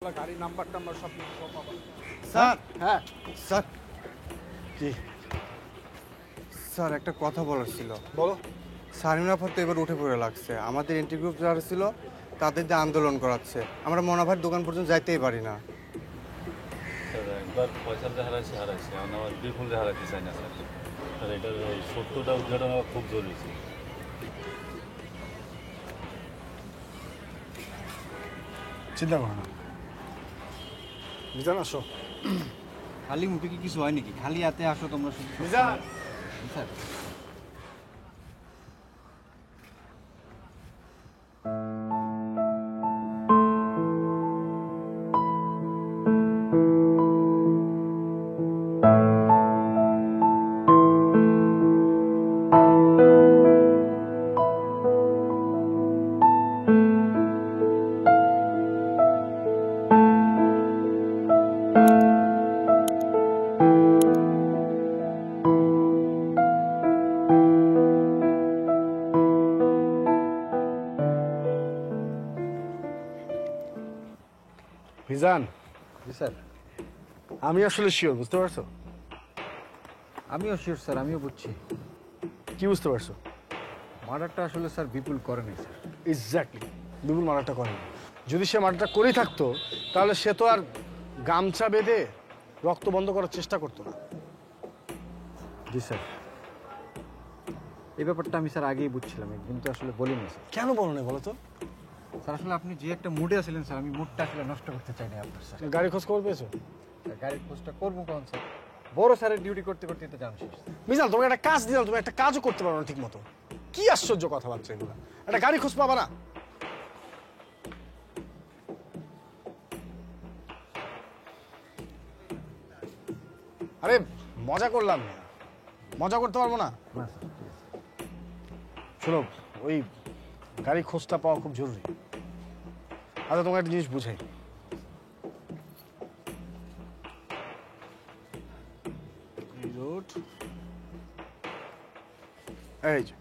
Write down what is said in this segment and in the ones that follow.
গাড়ি নাম্বার টাম্বার সব পাবো। স্যার হ্যাঁ স্যার কি স্যার একটা কথা বলার ছিল। বলো। সারিনাফার তো এবার উঠে পড়ে লাগছে, আমাদের এন্ট্রি গ্রুপ যারা ছিল তাদের দিয়ে আন্দোলন করাচ্ছে। আমরা মনোভার দোকান পর্যন্ত যাইতেই পারি না। স্যার একবার পয়সাটা হারাইছে এখন আমার বিপুলটা হারাইতে চাই না স্যার। স্যার এটার ওই সত্যটা উদ্ঘাটন হওয়া খুব জরুরি ছিল। চিন্তা করো না, মিজান আসো। খালি মুখে কি কিছু হয় নাকি? খালি হাতে আসো তোমরা শুধু। মিজান স্যার মিজান, জি স্যার, আমি আসলে শিওর, বুঝতে পারছো? আমিও শিওর স্যার, আমিও বুঝছি। কি বুঝতে পারছো? মার্ডারটা আসলে স্যার বিপুল করে নাই স্যার। এক্স্যাক্টলি, বিপুল মার্ডারটা করেনি। যদি সে মার্ডারটা করেই থাকতো তাহলে সে তো আর গামছা বেঁধে রক্ত বন্ধ করার চেষ্টা করতো না। জি স্যার, এই ব্যাপারটা আমি স্যার আগেই বুঝছিলাম, কিন্তু আসলে বলিনি স্যার। কেন বলো না বলো তো? স্যার আসলে আপনি যে একটা মুডে আছিলেন স্যার, আমি মুডটা আসলে নষ্ট করতে চাই না আপনার স্যার। গাড়ি খোঁজ খবর পেয়েছো? স্যার, গাড়ির খোঁজটা করবো কখন স্যার? বড় স্যারের ডিউটি করতে করতে তো জান শেষ। মিজান, তোমাকে একটা কাজ দিলাম, তুমি একটা কাজও করতে পারো না ঠিক মতো। কি আশ্চর্য কথাবার্তা এগুলো! একটা গাড়ি খোঁজ পাবা না? আরে মজা করলাম না, মজা করতে পারবো না। না স্যার, ঠিক আছে। শোনো, ওই গাড়ি খোঁজটা পাওয়া খুব জরুরি। আচ্ছা, তোমাকে একটা জিনিস বুঝাই। এই রোড, এই যে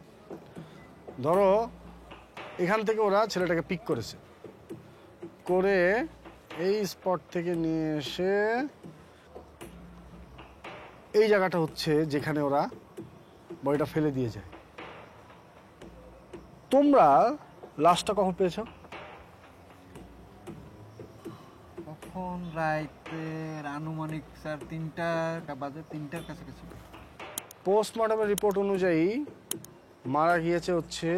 ধরো এখান থেকে ওরা ছেলেটাকে পিক করেছে, করে এই স্পট থেকে নিয়ে এসে এই জায়গাটা হচ্ছে যেখানে ওরা বডিটা ফেলে দিয়ে যায়। তোমরা লাশটা কখন পেয়েছো? কখন? রাতের আনুমানিক স্যার 3টা বাজে, 3টার কাছাকাছি। পোস্টমর্টমের রিপোর্ট অনুযায়ী মারা গিয়েছে হচ্ছে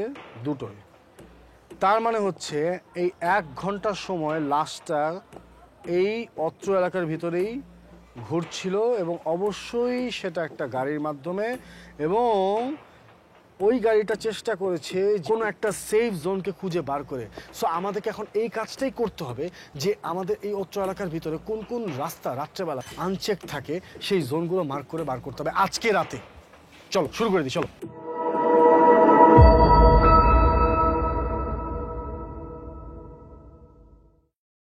2টোয়। তার মানে হচ্ছে এই 1 ঘন্টার সময় লাশটা এই অত্র এলাকার ভিতরেই ঘুরছিল, এবং অবশ্যই সেটা একটা গাড়ির মাধ্যমে, এবং ওই গাড়িটা চেষ্টা করেছে কোনো একটা সেফ জোনকে খুঁজে বার করে। সো আমাদেরকে এখন এই কাজটাই করতে হবে যে আমাদের এই অত্র এলাকার ভিতরে কোন কোন রাস্তা রাত্রেবেলা আনচেক থাকে, সেই জোনগুলো মার্ক করে বার করতে হবে আজকে রাতে। চলো শুরু করে দিই, চলো।